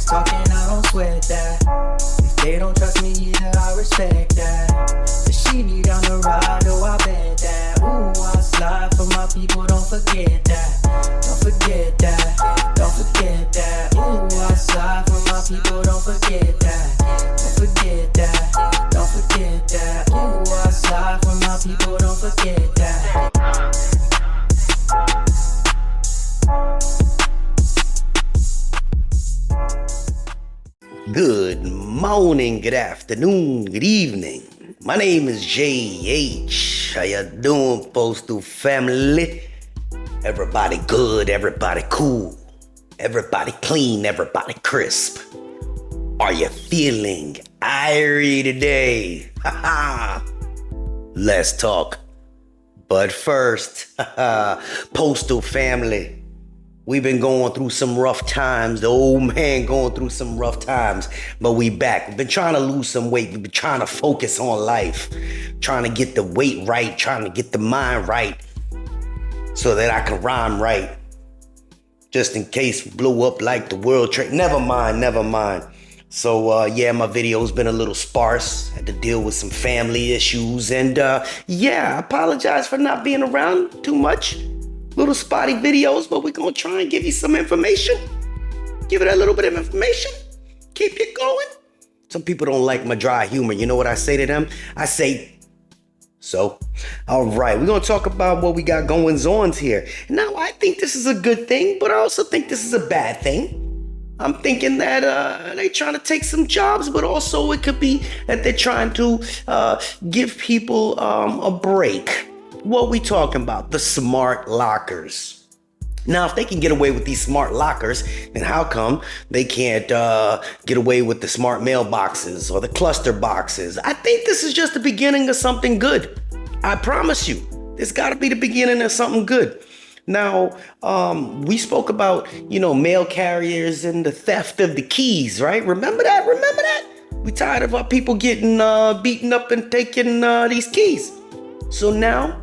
talking, I don't sweat that. If they don't trust me either, I respect that. Does she need down the ride? Oh, I bet that. Ooh, I slide for my people, don't forget that. Don't forget that. Don't forget that. Ooh, I slide for my people, don't forget that. Don't forget that. Don't forget that. Ooh, I slide for my people, don't forget that. Good morning, good afternoon, good evening. My name is JH. How ya doing, Postal family? Everybody good, everybody cool, everybody clean, everybody crisp. Are you feeling irie today? Let's talk. But first, Postal family, we've been going through some rough times. The old man going through some rough times, but we back. We've been trying to lose some weight. We've been trying to focus on life, trying to get the weight right, trying to get the mind right so that I can rhyme right. Just in case we blow up like the World Trade. Never mind. So, yeah, my video's been a little sparse. Had to deal with some family issues. And, yeah, I apologize for not being around too much. Little spotty videos, but we're gonna try and give you some information. Give it a little bit of information. Keep it going. Some people don't like my dry humor. You know what I say to them? I say, so. All right, we're gonna talk about what we got goings on here. Now, I think this is a good thing, but I also think this is a bad thing. I'm thinking that they're trying to take some jobs, but also it could be that they're trying to give people a break. What we talking about? The smart lockers. Now, if they can get away with these smart lockers, then how come they can't get away with the smart mailboxes or the cluster boxes? I think this is just the beginning of something good. I promise you, this got to be the beginning of something good. Now, we spoke about, mail carriers and the theft of the keys, right? Remember that? We tired of our people getting beaten up and taking these keys. So now,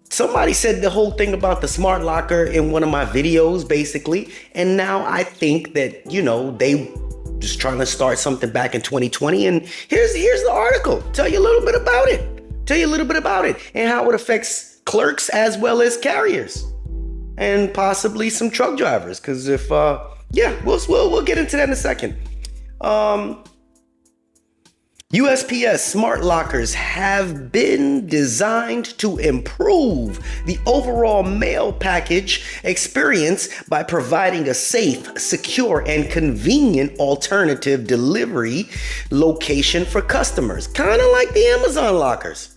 somebody said the whole thing about the smart locker in one of my videos, basically. And now I think that, they just trying to start something back in 2020. And here's the article. Tell you a little bit about it and how it affects clerks as well as carriers and possibly some truck drivers. Because if, we'll get into that in a second. USPS smart lockers have been designed to improve the overall mail package experience by providing a safe, secure, and convenient alternative delivery location for customers, kind of like the Amazon lockers.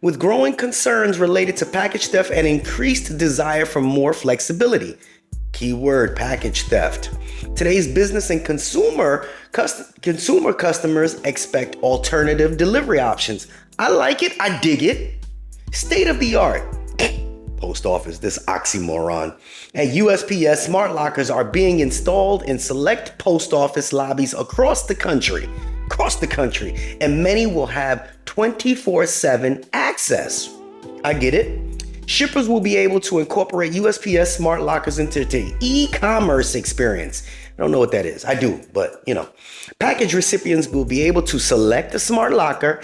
With growing concerns related to package theft and increased desire for more flexibility. Keyword, package theft. Today's business and consumer customers expect alternative delivery options. I like it. I dig it. State of the art. Post office, this oxymoron. At USPS, smart lockers are being installed in select post office lobbies across the country, and many will have 24/7 access. I get it. Shippers will be able to incorporate USPS smart lockers into the e-commerce experience. I don't know what that is. I do, but package recipients will be able to select a smart locker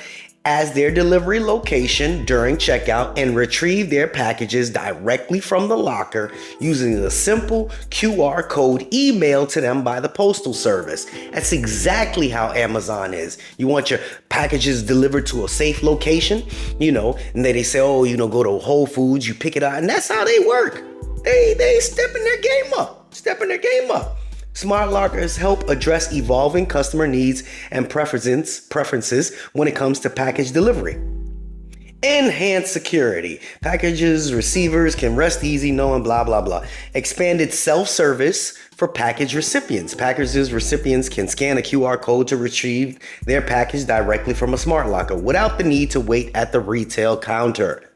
as their delivery location during checkout and retrieve their packages directly from the locker using a simple QR code emailed to them by the Postal Service. That's exactly how Amazon is. You want your packages delivered to a safe location, and then they say, go to Whole Foods, you pick it out, and that's how they work. They stepping their game up. Smart lockers help address evolving customer needs and preferences when it comes to package delivery. Enhanced security. Packages, receivers can rest easy knowing blah, blah, blah. Expanded self-service for package recipients. Packages recipients can scan a QR code to retrieve their package directly from a smart locker without the need to wait at the retail counter.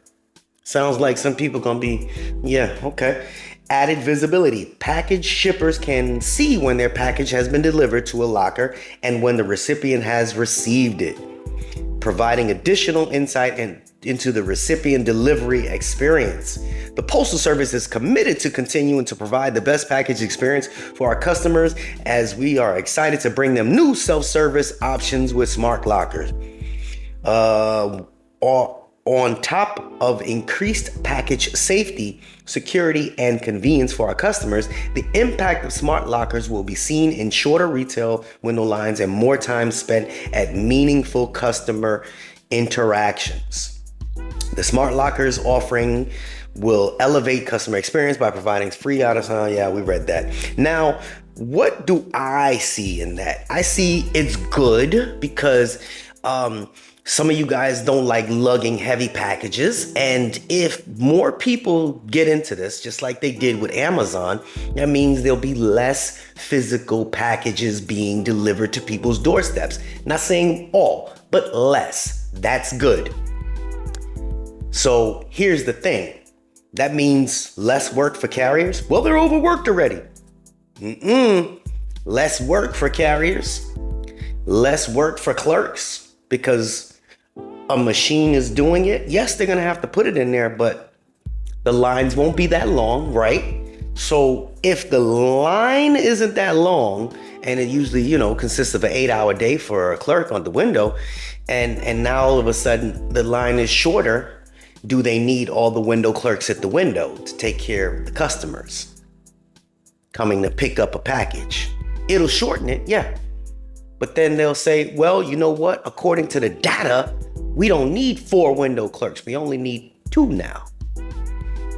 Sounds like some people gonna be, okay. Added visibility. Package shippers can see when their package has been delivered to a locker and when the recipient has received it, providing additional insight and into the recipient delivery experience. The Postal Service is committed to continuing to provide the best package experience for our customers, as we are excited to bring them new self-service options with smart lockers. On top of increased package safety, security, and convenience for our customers, the impact of smart lockers will be seen in shorter retail window lines and more time spent at meaningful customer interactions. The smart lockers offering will elevate customer experience by providing free out of town. Yeah, we read that. Now, what do I see in that? I see it's good because some of you guys don't like lugging heavy packages. And if more people get into this, just like they did with Amazon, that means there'll be less physical packages being delivered to people's doorsteps. Not saying all, but less. That's good. So here's the thing. That means less work for carriers. Well, they're overworked already. Less work for carriers. Less work for clerks because a machine is doing it. Yes, they're going to have to put it in there, but the lines won't be that long, right? So if the line isn't that long, and it usually, consists of an 8-hour day for a clerk on the window, and now all of a sudden the line is shorter, do they need all the window clerks at the window to take care of the customers coming to pick up a package? It'll shorten it, yeah. But then they'll say, well, you know what? According to the data, we don't need 4 window clerks. We only need 2 now.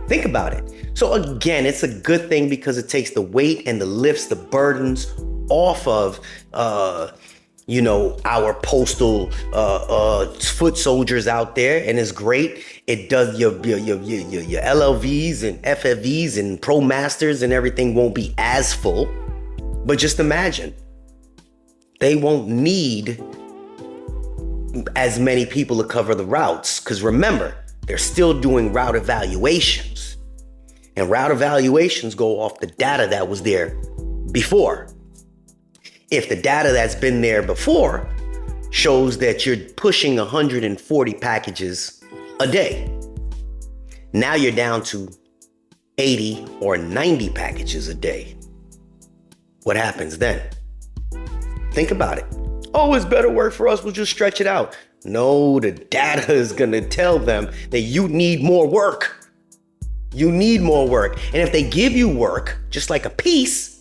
Think about it. So again, it's a good thing because it takes the weight and lifts the burdens off of, our postal foot soldiers out there, and it's great. It does your LLVs and FFVs and Pro Masters and everything won't be as full. But just imagine, they won't need as many people to cover the routes, because remember, they're still doing route evaluations, and route evaluations go off the data that was there before. If the data that's been there before shows that you're pushing 140 packages a day, now you're down to 80 or 90 packages a day. What happens then? Think about it. Oh, it's better work for us. We'll just stretch it out. No, the data is going to tell them that you need more work. You need more work. And if they give you work, just like a piece,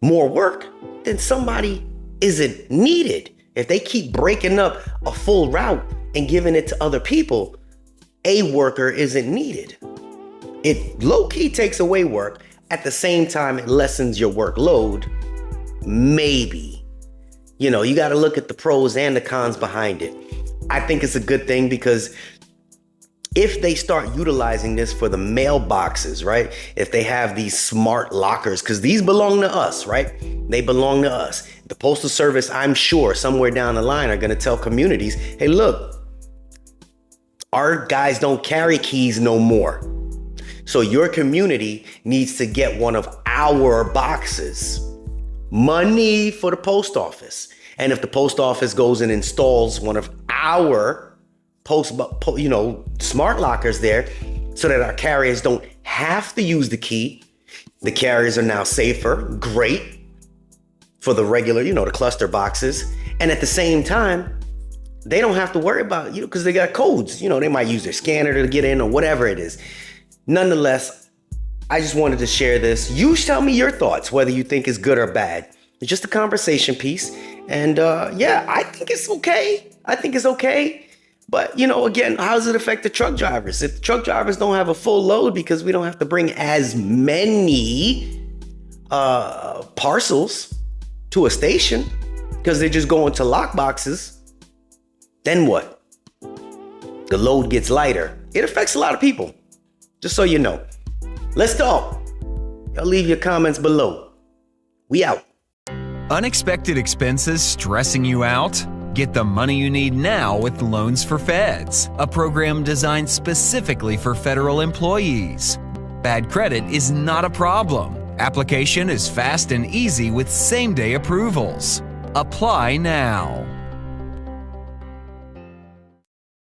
more work, then somebody isn't needed. If they keep breaking up a full route and giving it to other people, a worker isn't needed. It low-key takes away work. At the same time, it lessens your workload. Maybe. You got to look at the pros and the cons behind it. I think it's a good thing because if they start utilizing this for the mailboxes, right? If they have these smart lockers, because these belong to us, right? They belong to us. The Postal Service, I'm sure, somewhere down the line are going to tell communities, hey, look, our guys don't carry keys no more. So your community needs to get one of our boxes. Money for the post office. And if the post office goes and installs one of our smart lockers there so that our carriers don't have to use the key, the carriers are now safer. Great for the regular, the cluster boxes. And at the same time, they don't have to worry about, because they got codes. They might use their scanner to get in or whatever it is. Nonetheless, I just wanted to share this. You tell me your thoughts, whether you think it's good or bad. It's just a conversation piece. And I think it's okay. But, again, how does it affect the truck drivers? If the truck drivers don't have a full load because we don't have to bring as many parcels to a station because they're just going to lock boxes, then what? The load gets lighter. It affects a lot of people, just so you know. Let's talk. Y'all leave your comments below. We out. Unexpected expenses stressing you out? Get the money you need now with Loans for Feds, a program designed specifically for federal employees. Bad credit is not a problem. Application is fast and easy with same-day approvals. Apply now.